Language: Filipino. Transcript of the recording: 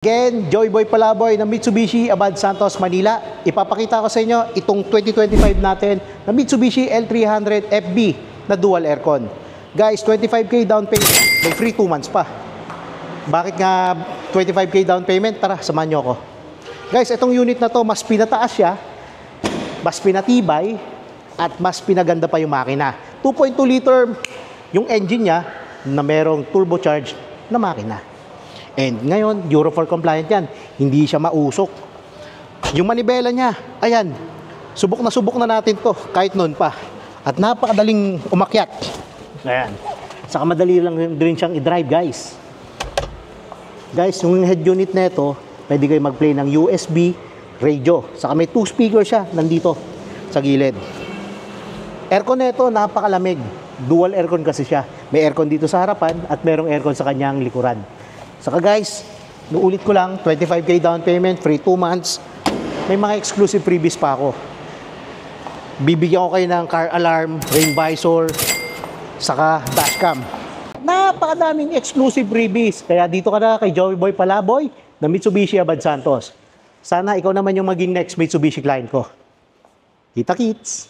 Again, Joy Boy Palaboy ng Mitsubishi Abad Santos, Manila. Ipapakita ko sa inyo itong 2025 natin na Mitsubishi L300 FB na dual aircon. Guys, 25K down payment. May free 2 months pa. Bakit nga 25K down payment? Tara, samahan nyo ako. Guys, itong unit na to, mas pinataas siya, mas pinatibay, at mas pinaganda pa yung makina. 2.2 liter yung engine niya na merong turbocharged na makina. And ngayon, Euro 4 compliant yan. Hindi siya mausok. Yung manibela niya, ayan, subok na natin to kahit noon pa. At napakadaling umakyat. Ayan. Saka madali lang din siyang i-drive, guys. Guys, yung head unit na ito, pwede kayo mag-play ng USB radio. Saka may 2 speakers siya nandito sa gilid. Aircon na ito, napakalamig. Dual aircon kasi siya. May aircon dito sa harapan at merong aircon sa kanyang likuran. Saka guys, nuulit ko lang, 25K down payment, free 2 months. May mga exclusive freebies pa ako. Bibigyan ko kayo ng car alarm, rain visor, saka dashcam. Napakadaming exclusive freebies. Kaya dito ka na kay Joy Boy Palaboy na Mitsubishi Abad Santos. Sana ikaw naman yung maging next Mitsubishi client ko. Kita kits!